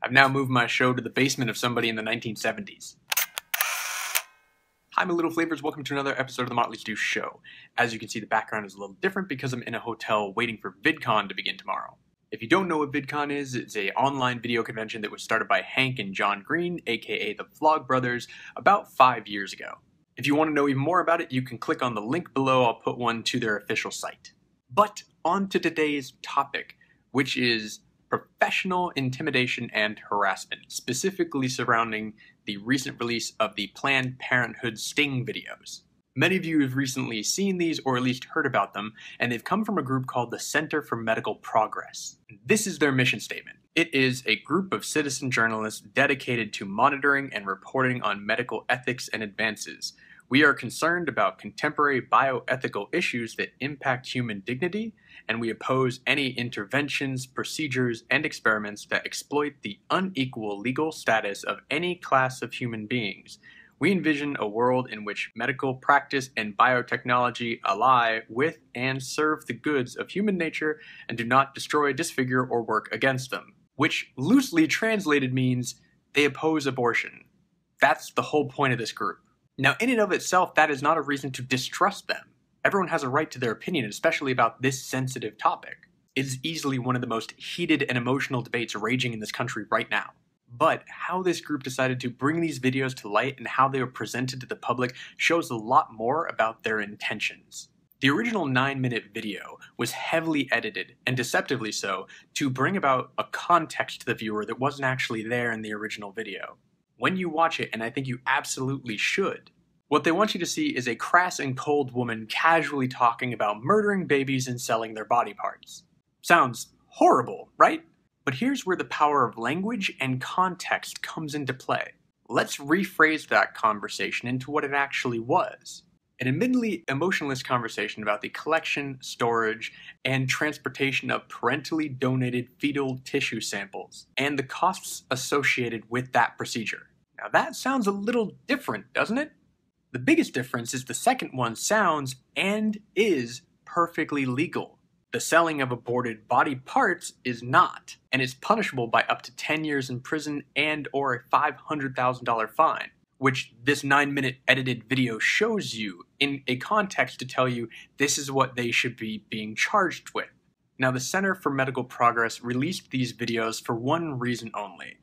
I've now moved my show to the basement of somebody in the 1970s. Hi my little flavors, welcome to another episode of the Motley Stew Show. As you can see, the background is a little different because I'm in a hotel waiting for VidCon to begin tomorrow. If you don't know what VidCon is, it's an online video convention that was started by Hank and John Green, aka the Vlog Brothers, about 5 years ago. If you want to know even more about it, you can click on the link below. I'll put one to their official site. But on to today's topic, which is professional intimidation and harassment, specifically surrounding the recent release of the Planned Parenthood sting videos. Many of you have recently seen these or at least heard about them, and they've come from a group called the Center for Medical Progress. This is their mission statement. It is a group of citizen journalists dedicated to monitoring and reporting on medical ethics and advances. We are concerned about contemporary bioethical issues that impact human dignity, and we oppose any interventions, procedures, and experiments that exploit the unequal legal status of any class of human beings. We envision a world in which medical practice and biotechnology ally with and serve the goods of human nature and do not destroy, disfigure, or work against them. Which loosely translated means they oppose abortion. That's the whole point of this group. Now, in and of itself, that is not a reason to distrust them. Everyone has a right to their opinion, especially about this sensitive topic. It is easily one of the most heated and emotional debates raging in this country right now. But how this group decided to bring these videos to light and how they were presented to the public shows a lot more about their intentions. The original 9-minute video was heavily edited, and deceptively so, to bring about a context to the viewer that wasn't actually there in the original video. When you watch it, and I think you absolutely should, what they want you to see is a crass and cold woman casually talking about murdering babies and selling their body parts. Sounds horrible, right? But here's where the power of language and context comes into play. Let's rephrase that conversation into what it actually was. An admittedly emotionless conversation about the collection, storage, and transportation of parentally donated fetal tissue samples, and the costs associated with that procedure. Now that sounds a little different, doesn't it? The biggest difference is the second one sounds and is perfectly legal. The selling of aborted body parts is not, and is punishable by up to 10 years in prison and or a $500,000 fine, which this 9-minute edited video shows you in a context to tell you this is what they should be being charged with. Now, the Center for Medical Progress released these videos for one reason only: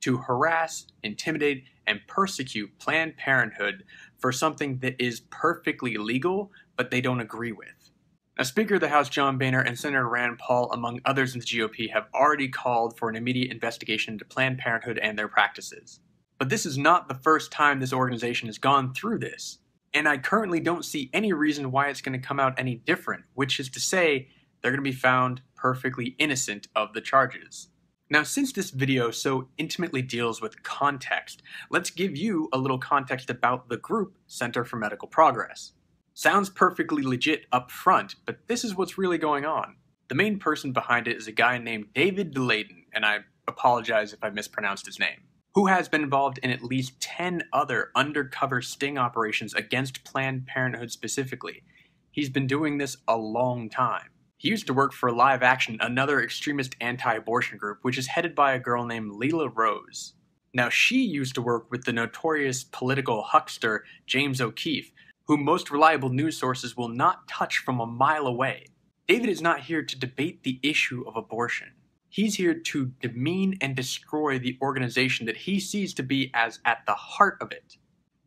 to harass, intimidate, and persecute Planned Parenthood for something that is perfectly legal, but they don't agree with. Now, Speaker of the House John Boehner and Senator Rand Paul, among others in the GOP, have already called for an immediate investigation into Planned Parenthood and their practices. But this is not the first time this organization has gone through this, and I currently don't see any reason why it's going to come out any different, which is to say, they're going to be found perfectly innocent of the charges. Now, since this video so intimately deals with context, let's give you a little context about the group Center for Medical Progress. Sounds perfectly legit up front, but this is what's really going on. The main person behind it is a guy named David DeLayden, and I apologize if I mispronounced his name, who has been involved in at least 10 other undercover sting operations against Planned Parenthood specifically. He's been doing this a long time. He used to work for Live Action, another extremist anti-abortion group, which is headed by a girl named Leila Rose. Now, she used to work with the notorious political huckster James O'Keefe, whom most reliable news sources will not touch from a mile away. David is not here to debate the issue of abortion. He's here to demean and destroy the organization that he sees to be as at the heart of it.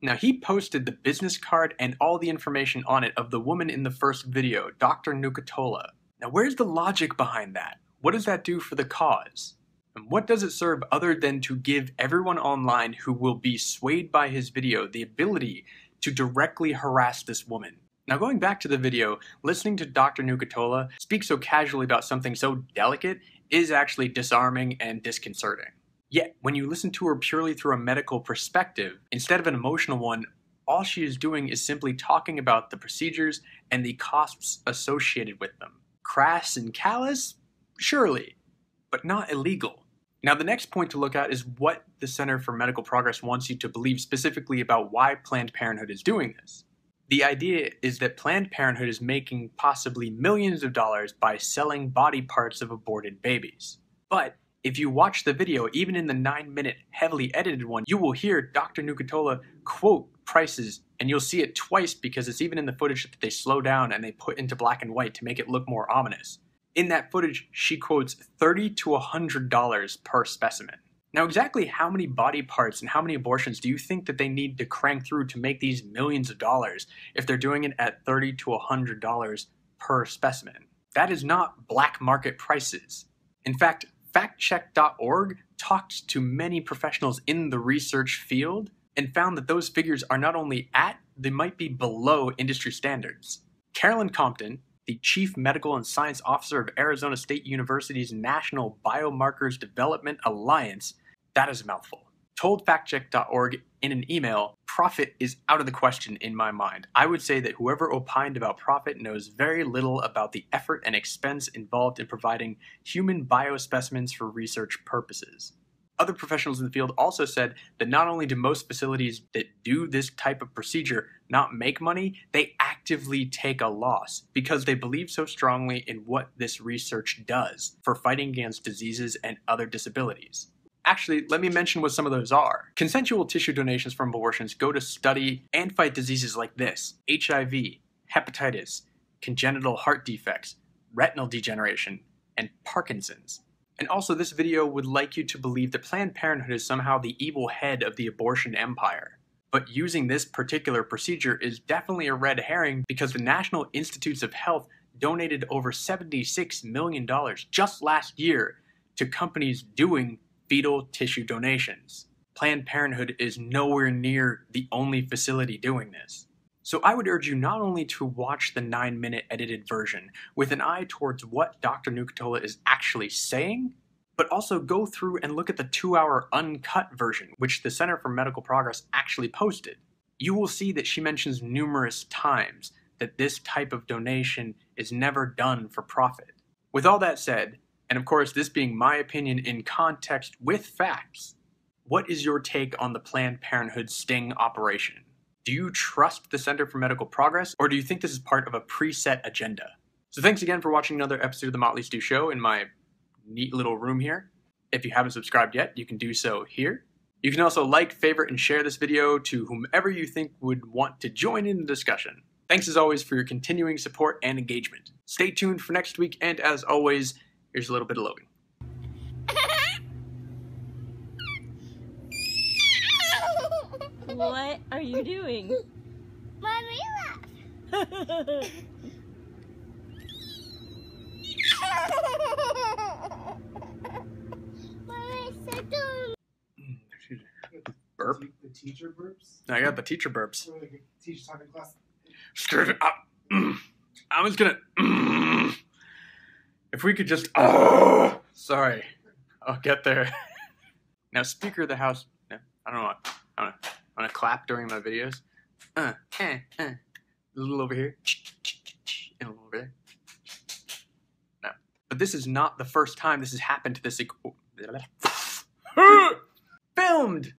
Now, he posted the business card and all the information on it of the woman in the first video, Dr. Nucatola. Now, where's the logic behind that? What does that do for the cause? And what does it serve other than to give everyone online who will be swayed by his video the ability to directly harass this woman? Now, going back to the video, listening to Dr. Nucatola speak so casually about something so delicate is actually disarming and disconcerting. Yet, when you listen to her purely through a medical perspective, instead of an emotional one, all she is doing is simply talking about the procedures and the costs associated with them. Crass and callous? Surely, but not illegal. Now, the next point to look at is what the Center for Medical Progress wants you to believe specifically about why Planned Parenthood is doing this. The idea is that Planned Parenthood is making possibly millions of dollars by selling body parts of aborted babies. But If you watch the video, even in the 9-minute heavily edited one, you will hear Dr. Nucatola quote prices, and you'll see it twice because it's even in the footage that they slow down and they put into black and white to make it look more ominous. In that footage, she quotes $30 to $100 per specimen. Now, exactly how many body parts and how many abortions do you think that they need to crank through to make these millions of dollars if they're doing it at $30 to $100 per specimen? That is not black market prices. In fact, factcheck.org talked to many professionals in the research field and found that those figures are not only at, they might be below industry standards. Carolyn Compton, the Chief Medical and Science Officer of Arizona State University's National Biomarkers Development Alliance, that is a mouthful, told factcheck.org in an email, profit is out of the question in my mind. I would say that whoever opined about profit knows very little about the effort and expense involved in providing human biospecimens for research purposes. Other professionals in the field also said that not only do most facilities that do this type of procedure not make money, they actively take a loss because they believe so strongly in what this research does for fighting against diseases and other disabilities. Actually, let me mention what some of those are. Consensual tissue donations from abortions go to study and fight diseases like this: HIV, hepatitis, congenital heart defects, retinal degeneration, and Parkinson's. And also, this video would like you to believe that Planned Parenthood is somehow the evil head of the abortion empire. But using this particular procedure is definitely a red herring because the National Institutes of Health donated over $76 million just last year to companies doing fetal tissue donations. Planned Parenthood is nowhere near the only facility doing this. So I would urge you not only to watch the 9-minute edited version with an eye towards what Dr. Nucatola is actually saying, but also go through and look at the 2-hour uncut version, which the Center for Medical Progress actually posted. You will see that she mentions numerous times that this type of donation is never done for profit. With all that said, and of course this being my opinion in context with facts, what is your take on the Planned Parenthood sting operation? Do you trust the Center for Medical Progress, or do you think this is part of a preset agenda? So thanks again for watching another episode of the Motley Stew Show in my neat little room here. If you haven't subscribed yet, you can do so here. You can also like, favorite, and share this video to whomever you think would want to join in the discussion. Thanks as always for your continuing support and engagement. Stay tuned for next week, and as always, here's a little bit of Logan. What are you doing? Mommy, laugh. Mommy, sit down. Burp? The teacher burps? I got the teacher burps. Or like a teacher talking class. Scared it up. I was gonna. If we could just. Sorry. I'll get there. Now, Speaker of the House. No, I don't know what. I'm gonna clap during my videos. A little over here. And a little over there. No. But this is not the first time this has happened to this. Filmed!